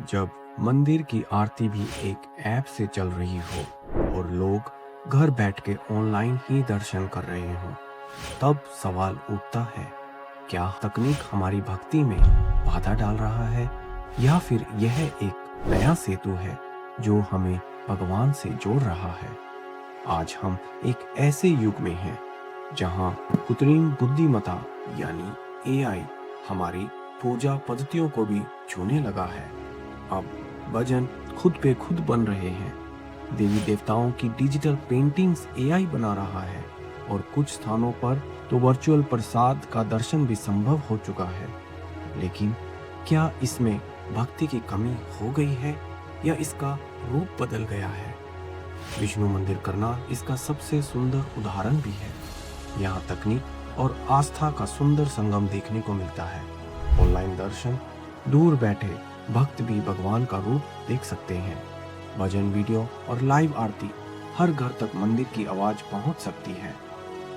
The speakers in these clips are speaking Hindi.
जब मंदिर की आरती भी एक ऐप से चल रही हो और लोग घर बैठ के ऑनलाइन ही दर्शन कर रहे हों, तब सवाल उठता है, क्या तकनीक हमारी भक्ति में बाधा डाल रहा है या फिर यह एक नया सेतु है जो हमें भगवान से जोड़ रहा है। आज हम एक ऐसे युग में हैं जहां कृत्रिम बुद्धिमत्ता यानी एआई हमारी पूजा पद्धतियों को भी छूने लगा है। अब भजन खुद पे खुद बन रहे हैं, देवी देवताओं की डिजिटल पेंटिंग्स एआई बना रहा है और कुछ स्थानों पर तो वर्चुअल प्रसाद का दर्शन भी संभव हो चुका है। लेकिन क्या इसमें भक्ति की कमी हो गई है या इसका रूप बदल गया है? विष्णु मंदिर करनाल इसका सबसे सुंदर उदाहरण भी है। यहाँ तकनीक और आस्था का सुंदर संगम देखने को मिलता है। ऑनलाइन दर्शन, दूर बैठे भक्त भी भगवान का रूप देख सकते हैं। भजन वीडियो और लाइव आरती, हर घर तक मंदिर की आवाज पहुंच सकती है।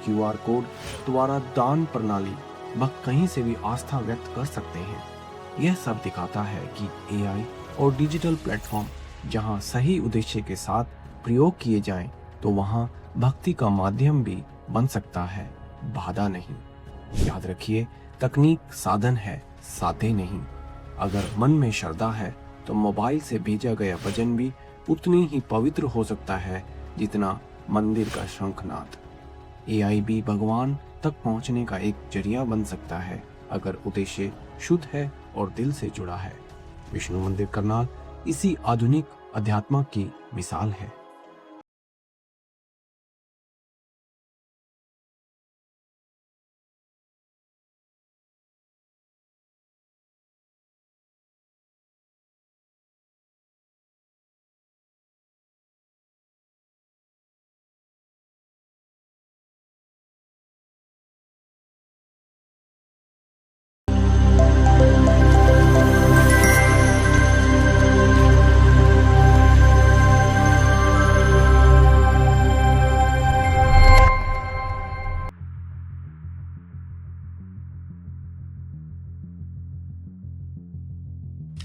क्यूआर कोड द्वारा दान प्रणाली, भक्त कहीं से भी आस्था व्यक्त कर सकते हैं। यह सब दिखाता है कि एआई और डिजिटल प्लेटफॉर्म जहां सही उद्देश्य के साथ प्रयोग किए जाएं, तो वहां भक्ति का माध्यम भी बन सकता है, बाधा नहीं। याद रखिए, तकनीक साधन है, साधे नहीं। अगर मन में श्रद्धा है तो मोबाइल से भेजा गया भजन भी उतनी ही पवित्र हो सकता है जितना मंदिर का शंखनाद। एआई भी भगवान तक पहुंचने का एक जरिया बन सकता है अगर उद्देश्य शुद्ध है और दिल से जुड़ा है। विष्णु मंदिर करनाल इसी आधुनिक अध्यात्म की मिसाल है।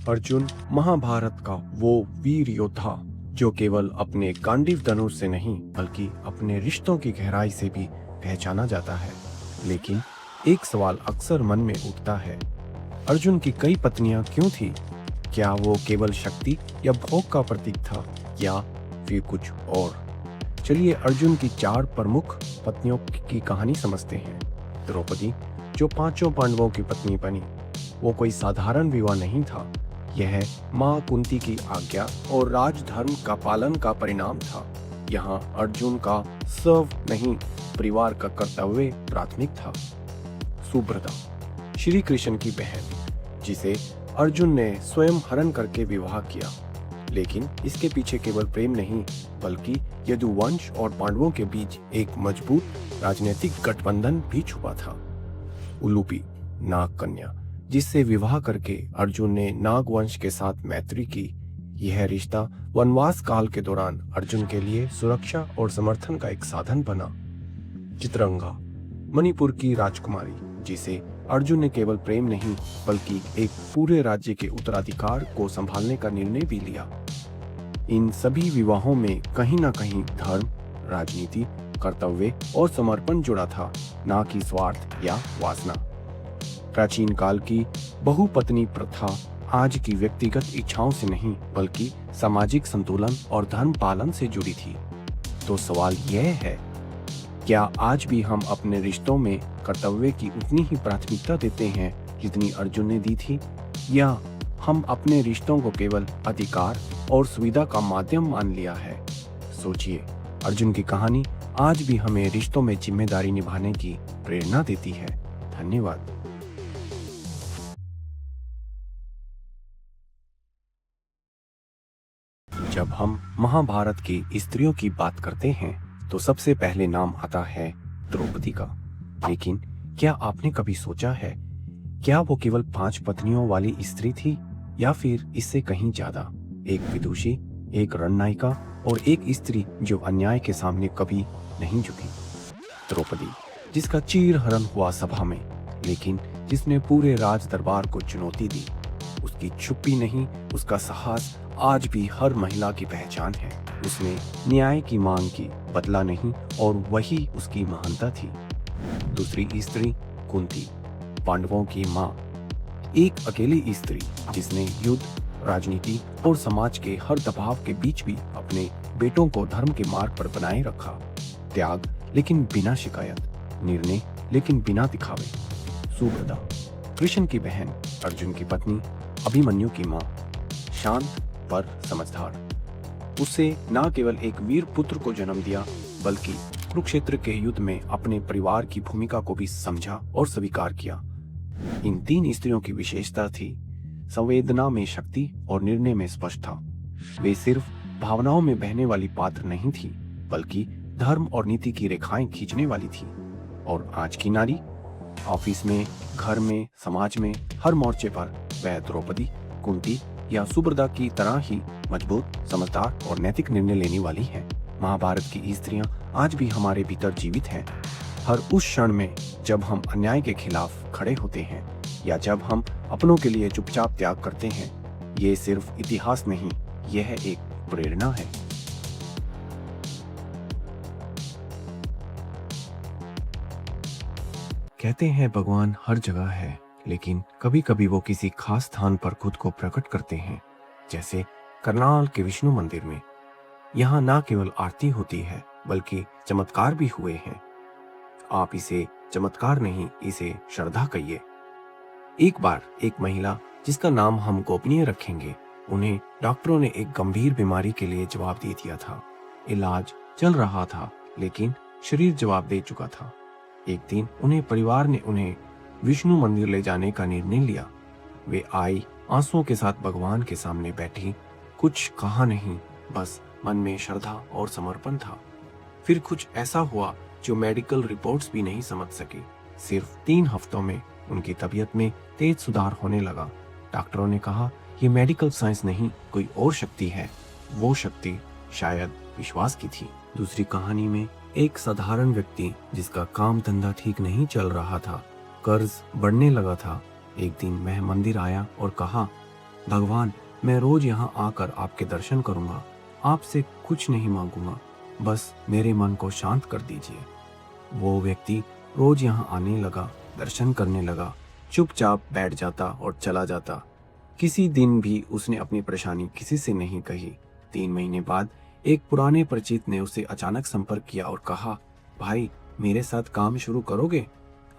अर्जुन महाभारत का वो वीर योद्धा जो केवल अपने गांडीव धनुष से नहीं बल्कि अपने रिश्तों की गहराई से भी पहचाना जाता है। लेकिन एक सवाल अक्सर मन में उठता है, अर्जुन की कई पत्नियां क्यों थी? क्या वो केवल शक्ति या भोग का प्रतीक था या फिर कुछ और? चलिए अर्जुन की 4 प्रमुख पत्नियों की कहानी समझते हैं। द्रौपदी, जो 5 पांडवों की पत्नी बनी, वो कोई साधारण विवाह नहीं था। यह माँ कुंती की आज्ञा और राजधर्म का पालन का परिणाम था। यहाँ अर्जुन का सर्व नहीं, परिवार का कर्तव्य प्राथमिक था। सुभद्रा, श्री कृष्ण की बहन, जिसे अर्जुन ने स्वयं हरण करके विवाह किया, लेकिन इसके पीछे केवल प्रेम नहीं बल्कि यदुवंश और पांडवों के बीच एक मजबूत राजनीतिक गठबंधन भी छुपा था। उलूपी, नाग कन्या, जिससे विवाह करके अर्जुन ने नागवंश के साथ मैत्री की। यह रिश्ता वनवास काल के दौरान अर्जुन के लिए सुरक्षा और समर्थन का एक साधन बना। चित्रंगा, मणिपुर की राजकुमारी, जिसे अर्जुन ने केवल प्रेम नहीं बल्कि एक पूरे राज्य के उत्तराधिकार को संभालने का निर्णय भी लिया। इन सभी विवाहों में कहीं ना कहीं धर्म, राजनीति, कर्तव्य और समर्पण जुड़ा था, ना कि स्वार्थ या वासना। प्राचीन काल की बहुपत्नी प्रथा आज की व्यक्तिगत इच्छाओं से नहीं बल्कि सामाजिक संतुलन और धर्म पालन से जुड़ी थी। तो सवाल यह है, क्या आज भी हम अपने रिश्तों में कर्तव्य की उतनी ही प्राथमिकता देते हैं जितनी अर्जुन ने दी थी, या हम अपने रिश्तों को केवल अधिकार और सुविधा का माध्यम मान लिया है? सोचिए, अर्जुन की कहानी आज भी हमें रिश्तों में जिम्मेदारी निभाने की प्रेरणा देती है। धन्यवाद। जब हम महाभारत की स्त्रियों की बात करते हैं तो सबसे पहले नाम आता है द्रौपदी का। लेकिन क्या आपने कभी सोचा है, क्या वो केवल 5 पत्नियों वाली स्त्री थी या फिर इससे कहीं ज्यादा? एक विदुषी, एक रणनायिका और एक स्त्री जो अन्याय के सामने कभी नहीं झुकी। द्रौपदी, जिसका चीरहरण हुआ सभा में, लेकिन जिसने पूरे राज दरबार को चुनौती दी। उसकी चुप्पी नहीं, उसका साहस आज भी हर महिला की पहचान है। उसने न्याय की मांग की, बदला नहीं, और वही उसकी महानता थी। दूसरी स्त्री कुंती, पांडवों की मां, एक अकेली स्त्री जिसने युद्ध, राजनीति और समाज के हर दबाव के बीच भी अपने बेटों को धर्म के मार्ग पर बनाए रखा। त्याग लेकिन बिना शिकायत, निर्णय लेकिन बिना दिखावे। सुभद्रा, कृष्ण की बहन, अर्जुन की पत्नी, अभिमन्यु की मां, शांत पर समझदार। उससे न केवल एक वीर पुत्र को जन्म दिया, बल्कि कुरुक्षेत्र के युद्ध में अपने परिवार की भूमिका को भी समझा और स्वीकार किया। इन तीन स्त्रियों की विशेषता थी संवेदना में शक्ति और निर्णय में स्पष्टता। वे सिर्फ भावनाओं में बहने वाली पात्र नहीं थी, बल्कि धर्म और नीति की रेखाएं खींचने वाली थी। और आज की नारी, ऑफिस में, घर में, समाज में, हर मोर्चे पर वह द्रौपदी, कुंती या सुभद्रा की तरह ही मजबूत, समझदार और नैतिक निर्णय लेने वाली है। महाभारत की स्त्रियां आज भी हमारे भीतर जीवित हैं। हर उस क्षण में जब हम अन्याय के खिलाफ खड़े होते हैं या जब हम अपनों के लिए चुपचाप त्याग करते हैं, ये सिर्फ इतिहास नहीं, यह एक प्रेरणा है। कहते हैं भगवान हर जगह है, लेकिन कभी कभी वो किसी खास स्थान पर खुद को प्रकट करते हैं, जैसे करनाल के विष्णु मंदिर में। यहाँ न केवल आरती होती है, बल्कि चमत्कार भी हुए हैं। आप इसे चमत्कार नहीं, इसे श्रद्धा कहिए। एक बार एक महिला, जिसका नाम हम गोपनीय रखेंगे, उन्हें डॉक्टरों ने एक गंभीर बीमारी के लिए जवाब दे दिया था। इलाज चल रहा था, लेकिन शरीर जवाब दे चुका था। एक दिन उन्हें परिवार ने उन्हें विष्णु मंदिर ले जाने का निर्णय लिया। वे आई, आंसुओं के साथ भगवान के सामने बैठी, कुछ कहा नहीं, बस मन में श्रद्धा और समर्पण था। फिर कुछ ऐसा हुआ जो मेडिकल रिपोर्ट्स भी नहीं समझ सकी। सिर्फ 3 हफ्तों में उनकी तबीयत में तेज सुधार होने लगा। डॉक्टरों ने कहा, ये मेडिकल साइंस नहीं, कोई और शक्ति है। वो शक्ति शायद विश्वास की थी। दूसरी कहानी में एक साधारण व्यक्ति, जिसका काम धंधा ठीक नहीं चल रहा था, कर्ज बढ़ने लगा था, एक दिन वह मंदिर आया और कहा, भगवान, मैं रोज यहाँ आकर आपके दर्शन करूंगा, आपसे कुछ नहीं मांगूंगा, बस मेरे मन को शांत कर दीजिए। वो व्यक्ति रोज यहाँ आने लगा, दर्शन करने लगा, चुपचाप बैठ जाता और चला जाता। किसी दिन भी उसने अपनी परेशानी किसी से नहीं कही। 3 महीने बाद एक पुराने परिचित ने उसे अचानक संपर्क किया और कहा, भाई, मेरे साथ काम शुरू करोगे?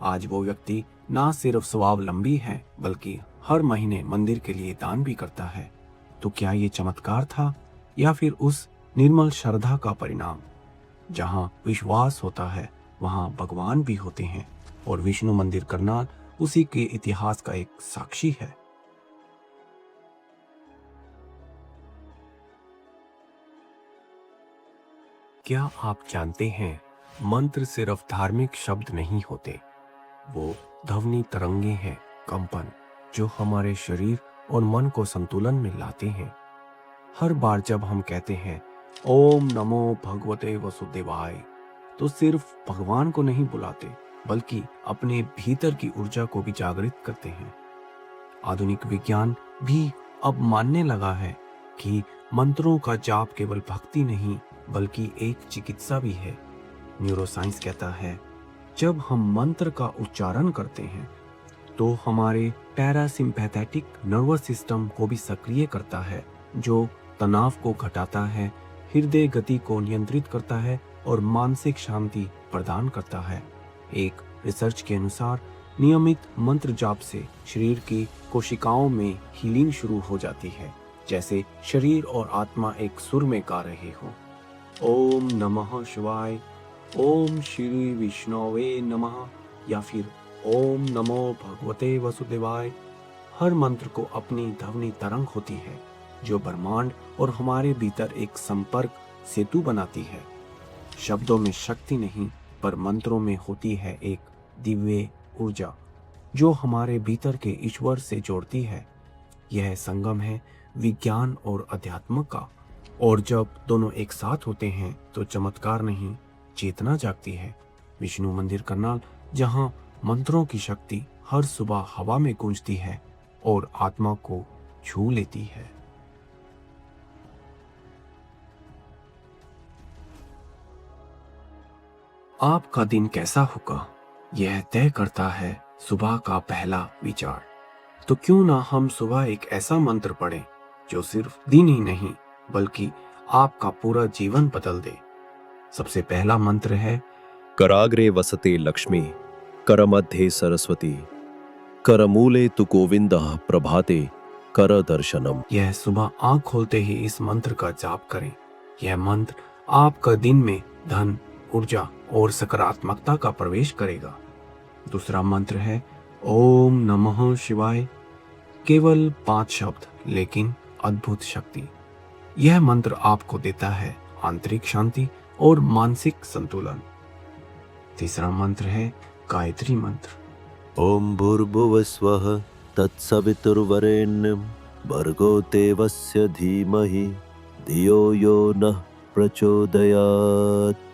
आज वो व्यक्ति ना सिर्फ स्वावलंबी है, बल्कि हर महीने मंदिर के लिए दान भी करता है। तो क्या ये चमत्कार था या फिर उस निर्मल श्रद्धा का परिणाम? जहाँ विश्वास होता है, वहाँ भगवान भी होते हैं, और विष्णु मंदिर करनाल उसी के इतिहास का एक साक्षी है। क्या आप जानते हैं, मंत्र सिर्फ धार्मिक शब्द नहीं होते, वो ध्वनि तरंगे हैं, कंपन, जो हमारे शरीर और मन को संतुलन में लाते हैं। हर बार जब हम कहते हैं ओम नमो भगवते वसुदेवाय, तो सिर्फ भगवान को नहीं बुलाते, बल्कि अपने भीतर की ऊर्जा को भी जागृत करते हैं। आधुनिक विज्ञान भी अब मानने लगा है कि मंत्रों का जाप केवल भक्ति नहीं, बल्कि एक चिकित्सा भी है। न्यूरोसाइंस कहता है, जब हम मंत्र का उच्चारण करते हैं, तो हमारे पैरासिम्पैथेटिक नर्वस सिस्टम को भी सक्रिय करता है, जो तनाव को घटाता है, हृदय गति को नियंत्रित करता है और मानसिक शांति प्रदान करता है। एक रिसर्च के अनुसार नियमित मंत्र जाप से शरीर की कोशिकाओं में हीलिंग शुरू हो जाती है, जैसे शरीर और आत्मा एक सुर में गा रहे हो। ओम नमः शिवाय, ओम श्री विष्णुवे नमः, या फिर ओम नमो भगवते वसुदेवाय। हर मंत्र को अपनी ध्वनि तरंग होती है, जो ब्रह्मांड और हमारे भीतर एक संपर्क सेतु बनाती है। शब्दों में शक्ति नहीं, पर मंत्रों में होती है एक दिव्य ऊर्जा, जो हमारे भीतर के ईश्वर से जोड़ती है। यह संगम है विज्ञान और अध्यात्म का, और जब दोनों एक साथ होते हैं तो चमत्कार नहीं, चेतना जागती है। विष्णु मंदिर करनाल, जहां मंत्रों की शक्ति हर सुबह हवा में गूंजती है और आत्मा को छू लेती है। आपका दिन कैसा होगा, यह तय करता है सुबह का पहला विचार। तो क्यों ना हम सुबह एक ऐसा मंत्र पढ़ें जो सिर्फ दिन ही नहीं बल्कि आपका पूरा जीवन बदल दे। सबसे पहला मंत्र है कराग्रे वसते लक्ष्मी, करमध्ये सरस्वती, करमूले तु गोविंदः प्रभाते कर दर्शनम। यह सुबह आंख खोलते ही इस मंत्र का जाप करें। यह मंत्र आपका दिन में धन, ऊर्जा और सकारात्मकता का प्रवेश करेगा। दूसरा मंत्र है ओम नमः शिवाय। केवल 5 शब्द लेकिन अद्भुत शक्ति। यह मंत्र आपको देता है आंतरिक शांति और मानसिक संतुलन। तीसरा मंत्र है गायत्री मंत्र। ओम भूर्भुवस्वः तत्सवितुर्वरेण्यं भर्गो देवस्य धीमहि धियो यो नः प्रचोदयात्।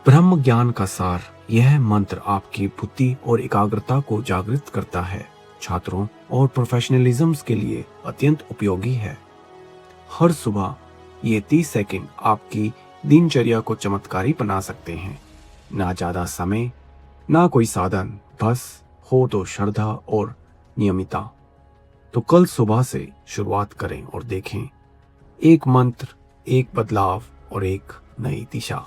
ब्रह्म ज्ञान का सार। यह मंत्र आपकी बुद्धि और एकाग्रता को जागृत करता है। छात्रों और प्रोफेशनलिज्म के लिए अत्यंत उपयोगी है। हर सुबह ये 30 सेकंड आपकी दिनचर्या को चमत्कारी बना सकते हैं। ना ज्यादा समय, ना कोई साधन, बस हो तो श्रद्धा और नियमितता। तो कल सुबह से शुरुआत करें और देखें, एक मंत्र, एक बदलाव और एक नई दिशा।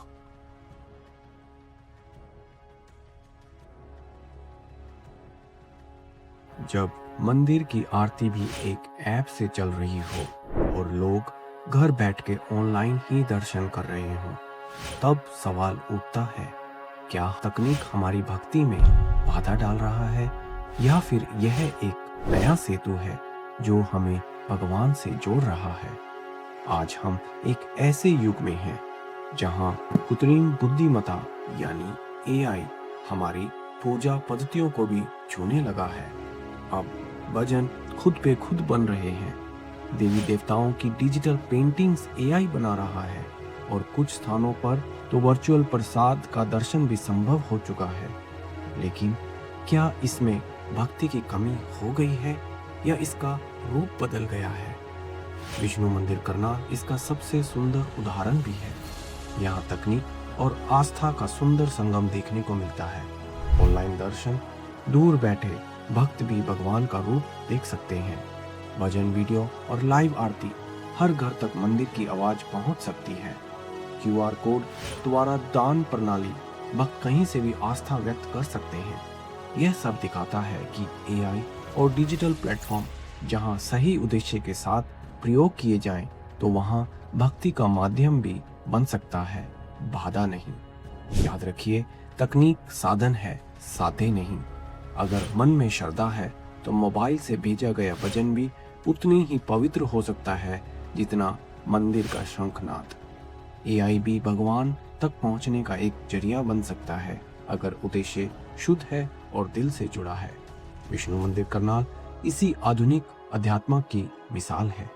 जब मंदिर की आरती भी एक ऐप से चल रही हो और लोग घर बैठ के ऑनलाइन ही दर्शन कर रहे हों, तब सवाल उठता है, क्या तकनीक हमारी भक्ति में बाधा डाल रहा है या फिर यह एक नया सेतु है जो हमें भगवान से जोड़ रहा है। आज हम एक ऐसे युग में हैं जहां कृत्रिम बुद्धिमत्ता यानी एआई हमारी पूजा पद्धतियों को भी छूने लगा है। अब भजन खुद पे खुद बन रहे हैं। देवी देवताओं की डिजिटल पेंटिंग्स एआई बना रहा है और कुछ स्थानों पर तो वर्चुअल प्रसाद का दर्शन भी संभव हो चुका है। लेकिन क्या इसमें भक्ति की कमी हो गई है या इसका रूप बदल गया है? विष्णु मंदिर करनाल इसका सबसे सुंदर उदाहरण भी है। यहाँ तकनीक और आस्था का सुंदर संगम देखने को मिलता है। ऑनलाइन दर्शन, दूर बैठे भक्त भी भगवान का रूप देख सकते हैं। भजन वीडियो और लाइव आरती, हर घर तक मंदिर की आवाज पहुंच सकती है। क्यूआर कोड द्वारा दान प्रणाली, भक्त कहीं से भी आस्था व्यक्त कर सकते हैं। यह सब दिखाता है कि एआई और डिजिटल प्लेटफॉर्म जहां सही उद्देश्य के साथ प्रयोग किए जाएं, तो वहां भक्ति का माध्यम भी बन सकता है, बाधा नहीं। याद रखिए, तकनीक साधन है, साधे नहीं। अगर मन में श्रद्धा है तो मोबाइल से भेजा गया भजन भी उतनी ही पवित्र हो सकता है जितना मंदिर का शंखनाद। एआई भी भगवान तक पहुंचने का एक जरिया बन सकता है अगर उद्देश्य शुद्ध है और दिल से जुड़ा है। विष्णु मंदिर करनाल इसी आधुनिक अध्यात्म की मिसाल है।